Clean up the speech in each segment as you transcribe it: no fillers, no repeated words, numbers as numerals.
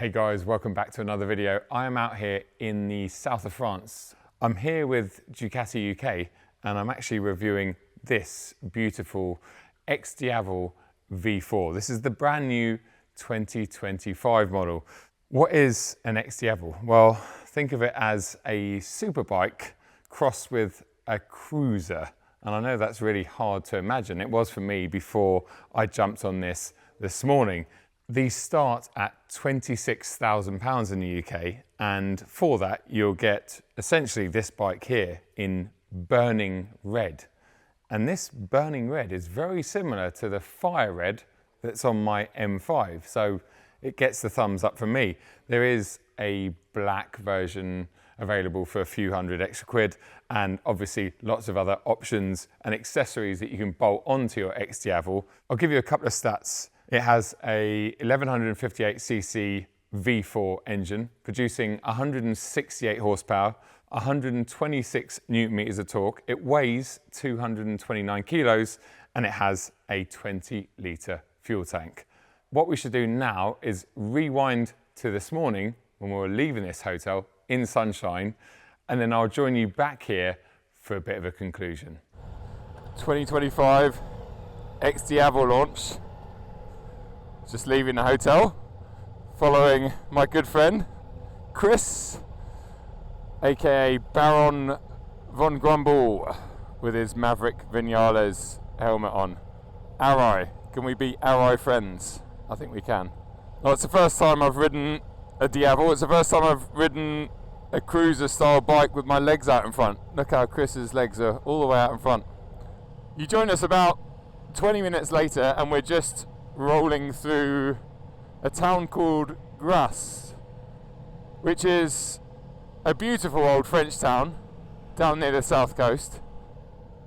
Hey guys, welcome back to another video. I am out here in the south of France. I'm here with Ducati UK and I'm actually reviewing this beautiful XDiavel V4. This is the brand new 2025 model. What is an XDiavel? Well, think of it as a superbike crossed with a cruiser. And I know that's really hard to imagine. It was for me before I jumped on this morning. These start at £26,000 in the UK, and for that you'll get essentially this bike here in burning red. And this burning red is very similar to the fire red that's on my M5, so it gets the thumbs up from me. There is a black version available for a few hundred extra quid, and obviously lots of other options and accessories that you can bolt onto your XDiavel. I'll give you a couple of stats. It has a 1158cc V4 engine producing 168 horsepower, 126 newton meters of torque. It weighs 229 kilos and it has a 20-litre fuel tank. What we should do now is rewind to this morning when we were leaving this hotel in sunshine, and then I'll join you back here for a bit of a conclusion. 2025 XDiavel launch. Just leaving the hotel, following my good friend Chris, aka Baron von Grumble, with his Maverick Vinales helmet on. Ally, can we be ally friends? I think we can. Well, it's the first time I've ridden a Diavel. It's the first time I've ridden a cruiser style bike with my legs out in front. Look how Chris's legs are all the way out in front. You join us about 20 minutes later and we're just rolling through a town called Grasse, which is a beautiful old French town down near the south coast.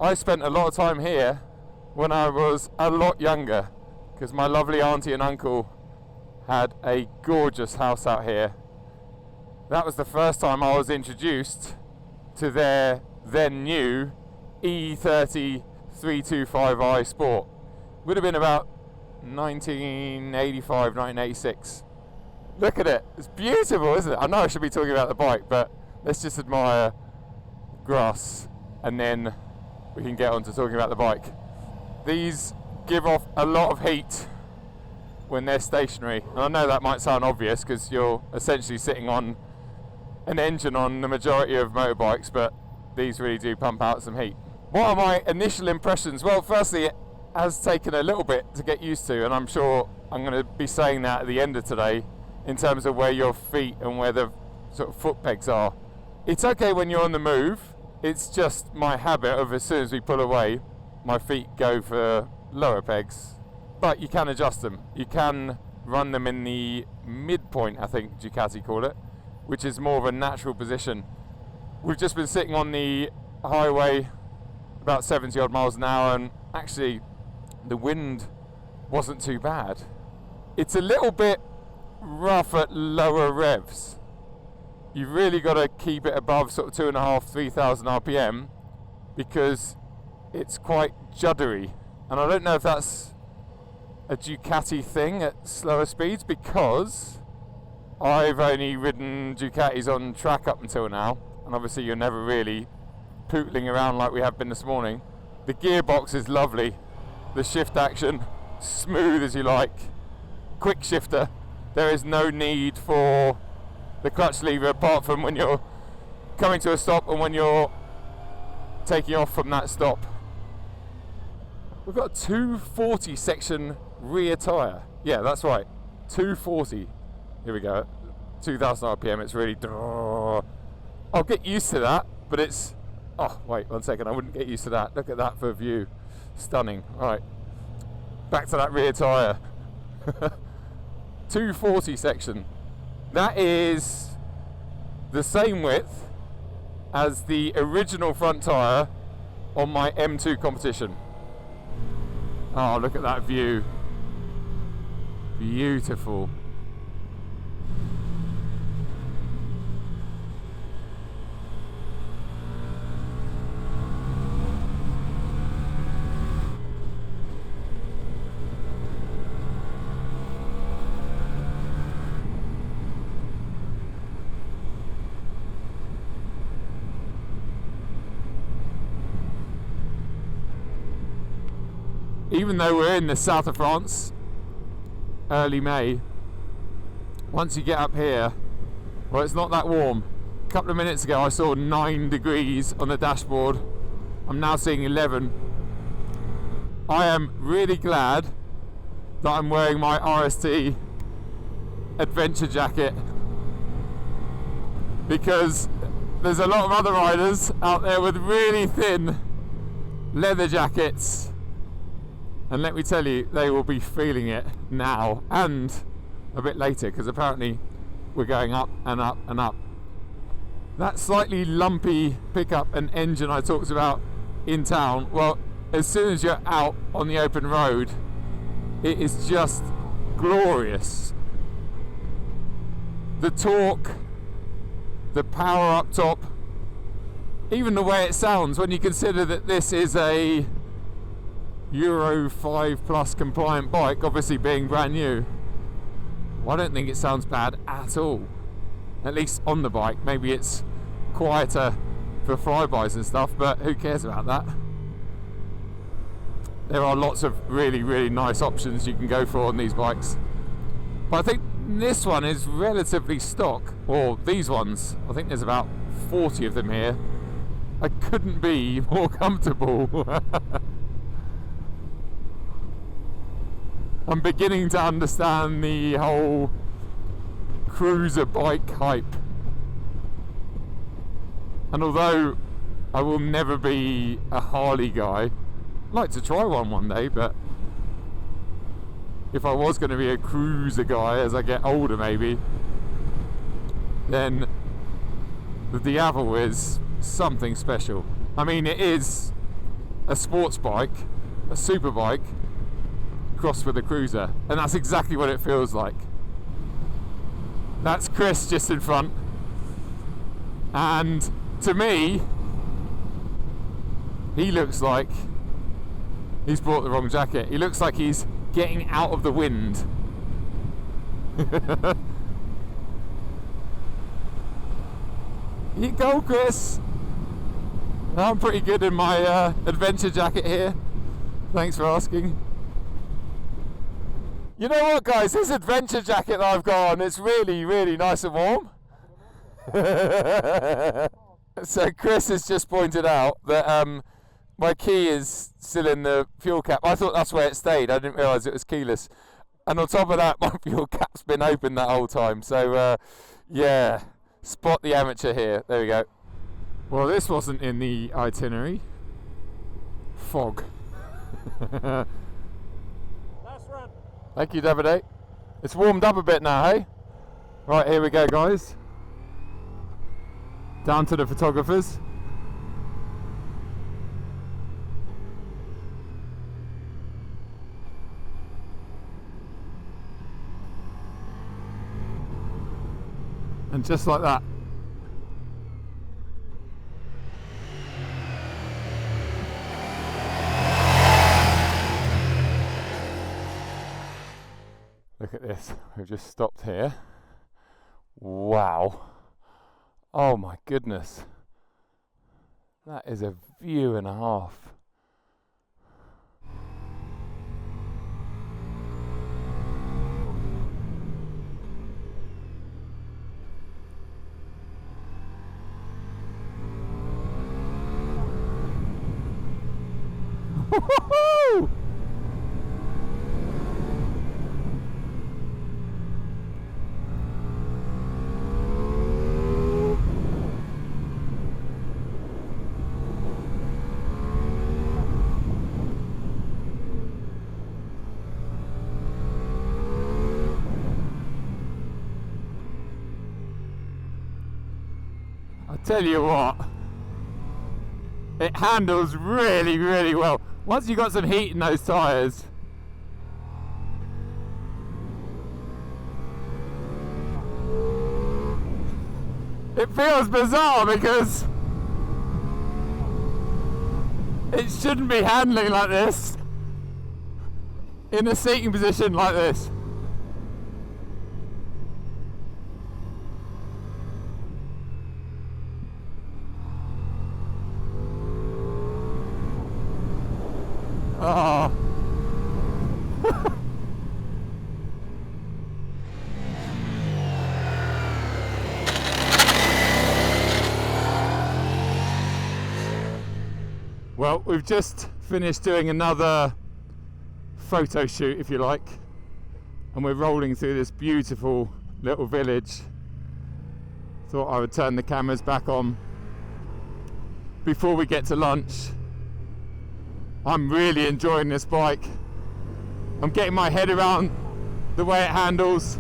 I spent a lot of time here when I was a lot younger because my lovely auntie and uncle had a gorgeous house out here. That was the first time I was introduced to their then new E30 325i Sport. Would have been about 1985, 1986. Look at it. It's beautiful, isn't it? I know I should be talking about the bike, but let's just admire Grasse and then we can get on to talking about the bike. These give off a lot of heat when they're stationary. And I know that might sound obvious because you're essentially sitting on an engine on the majority of motorbikes, but these really do pump out some heat. What are my initial impressions? Well, firstly, it has taken a little bit to get used to, and I'm sure I'm going to be saying that at the end of today in terms of where your feet and where the sort of foot pegs are. It's okay when you're on the move. It's just my habit of as soon as we pull away, my feet go for lower pegs, but you can adjust them. You can run them in the midpoint, I think Ducati call it, which is more of a natural position. We've just been sitting on the highway about 70 odd miles an hour, and actually the wind wasn't too bad. It's a little bit rough at lower revs. You've really got to keep it above sort of 2,500, 3,000 RPM because it's quite juddery. And I don't know if that's a Ducati thing at slower speeds, because I've only ridden Ducatis on track up until now, and obviously you're never really pootling around like we have been this morning. The gearbox is lovely. The shift action, smooth as you like. Quick shifter. There is no need for the clutch lever apart from when you're coming to a stop and when you're taking off from that stop. We've got a 240 section rear tyre. Yeah, that's right. 240. Here we go. 2,000 RPM. It's really... I'll get used to that, but it's... Oh, wait 1 second. I wouldn't get used to that. Look at that for a view. Stunning. All right, back to that rear tyre. 240 section. That is the same width as the original front tyre on my M2 competition. Oh, look at that view. Beautiful. even though we're in the south of France, early May, once you get up here, well, it's not that warm. A couple of minutes ago I saw 9 degrees on the dashboard. I'm now seeing 11. I am really glad that I'm wearing my RST adventure jacket, because there's a lot of other riders out there with really thin leather jackets, and let me tell you, they will be feeling it now and a bit later, because apparently we're going up and up and up. That slightly lumpy pickup and engine I talked about in town, well, as soon as you're out on the open road, it is just glorious. The torque, the power up top, even the way it sounds when you consider that this is a Euro 5 plus compliant bike, obviously being brand new. I don't think it sounds bad at all, at least on the bike. Maybe it's quieter for flybys and stuff, but who cares about that? There are lots of really nice options you can go for on these bikes, but I think this one is relatively stock, or these ones. I think there's about 40 of them here. I couldn't be more comfortable. I'm beginning to understand the whole cruiser bike hype, and although I will never be a Harley guy, I'd like to try one day, but if I was going to be a cruiser guy as I get older maybe, then the Diavel is something special. I mean, it is a sports bike, a superbike, crossed with a cruiser, and that's exactly what it feels like. That's Chris just in front, and to me, he looks like he's brought the wrong jacket. He looks like he's getting out of the wind. You go, Chris. I'm pretty good in my adventure jacket here. Thanks for asking. You know what, guys? This adventure jacket that I've got on, it's really nice and warm. So Chris has just pointed out that my key is still in the fuel cap. I thought that's where it stayed. I didn't realise it was keyless. And on top of that, my fuel cap's been open that whole time. So yeah, spot the amateur here. There we go. Well, this wasn't in the itinerary. Fog. Last run. Thank you, Davide. It's warmed up a bit now, hey? Right, here we go, guys. Down to the photographers. And just like that. Look at this, we've just stopped here. Wow. Oh my goodness. That is a view and a half. Woo-hoo-hoo! I tell you what, it handles really well. Once you've got some heat in those tyres. It feels bizarre because it shouldn't be handling like this in a seating position like this. Oh, Well, we've just finished doing another photo shoot, if you like, and we're rolling through this beautiful little village. Thought I would turn the cameras back on before we get to lunch. I'm really enjoying this bike. I'm getting my head around the way it handles.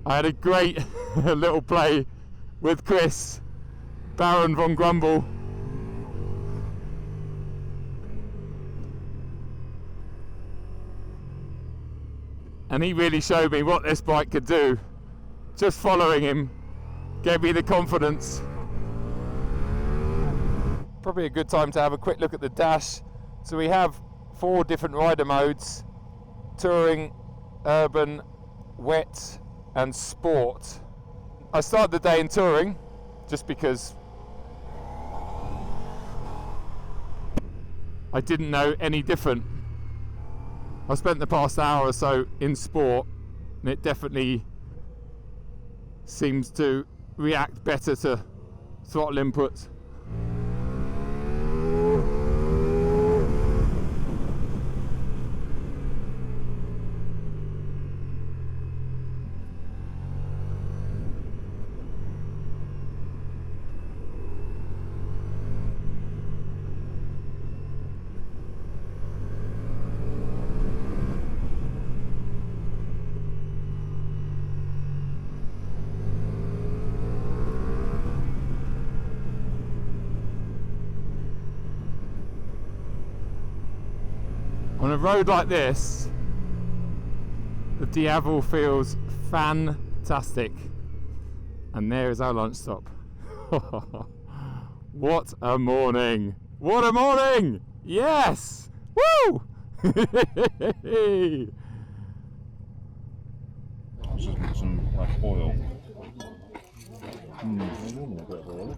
I had a great little play with Chris, Baron von Grumble. And he really showed me what this bike could do. Just following him gave me the confidence. Probably a good time to have a quick look at the dash. So we have 4 different rider modes: touring, urban, wet and sport. I started the day in touring just because I didn't know any different. I spent the past hour or so in sport, and it definitely seems to react better to throttle inputs. On a road like this, the Diavel feels fantastic. And there is our lunch stop. What a morning! What a morning! Yes! Woo! Some like oil. A little bit of oil.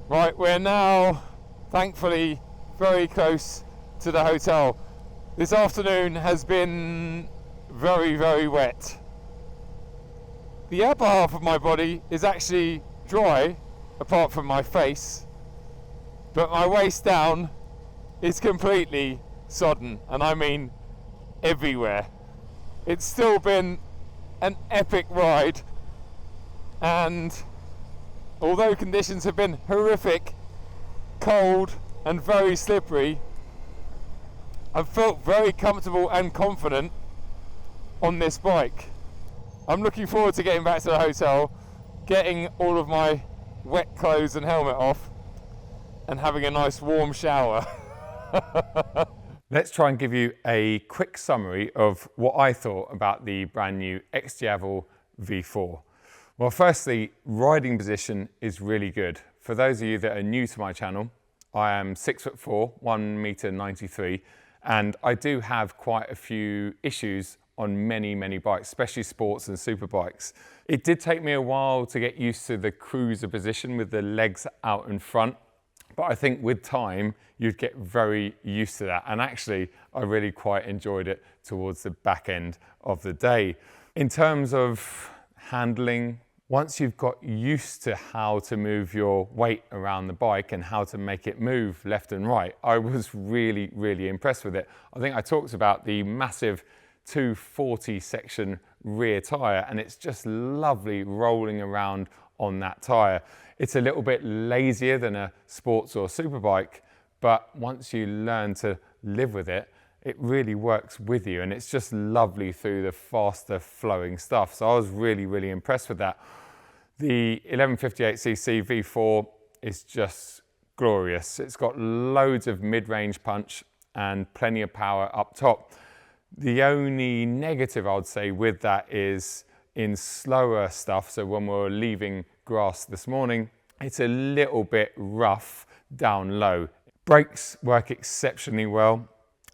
Right, we're now thankfully very close to the hotel. This afternoon has been very, very wet. The upper half of my body is actually dry, apart from my face, but my waist down is completely sodden, and I mean everywhere. It's still been an epic ride, and although conditions have been horrific, cold and very slippery, I've felt very comfortable and confident on this bike. I'm looking forward to getting back to the hotel, getting all of my wet clothes and helmet off, and having a nice warm shower. Let's try and give you a quick summary of what I thought about the brand new XDiavel V4. Well, firstly, riding position is really good. For those of you that are new to my channel, I am 6'4", 1.93 m, and I do have quite a few issues on many bikes, especially sports and superbikes. It did take me a while to get used to the cruiser position with the legs out in front, but I think with time, you'd get very used to that. And actually, I really quite enjoyed it towards the back end of the day. In terms of handling, once you've got used to how to move your weight around the bike and how to make it move left and right, I was really, really impressed with it. I think I talked about the massive 240 section rear tyre, and it's just lovely rolling around on that tyre. It's a little bit lazier than a sports or superbike, but once you learn to live with it, it really works with you, and it's just lovely through the faster flowing stuff. So I was really, really impressed with that. The 1158cc V4 is just glorious. It's got loads of mid-range punch and plenty of power up top. The only negative I would say with that is in slower stuff. So when we were leaving Grasse this morning, it's a little bit rough down low. Brakes work exceptionally well.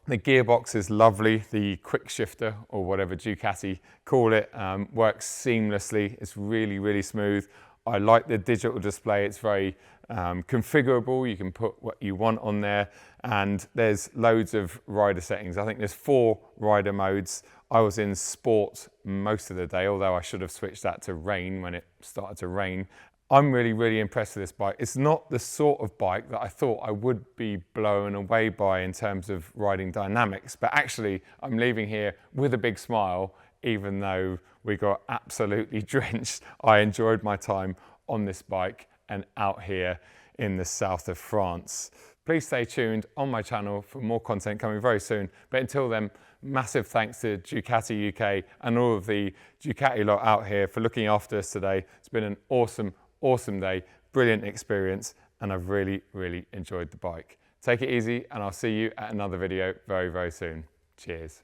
The gearbox is lovely. The quick shifter, or whatever Ducati call it, works seamlessly. It's really, really smooth. I like the digital display. It's very configurable. You can put what you want on there, and there's loads of rider settings. I think there's 4 rider modes. I was in sport most of the day, although I should have switched that to rain when it started to rain. I'm really, really impressed with this bike. It's not the sort of bike that I thought I would be blown away by in terms of riding dynamics, but actually I'm leaving here with a big smile, even though we got absolutely drenched. I enjoyed my time on this bike and out here in the south of France. Please stay tuned on my channel for more content coming very soon. But until then, massive thanks to Ducati UK and all of the Ducati lot out here for looking after us today. It's been an awesome day, brilliant experience, and I've really, really enjoyed the bike. Take it easy, and I'll see you at another video very, very soon. Cheers.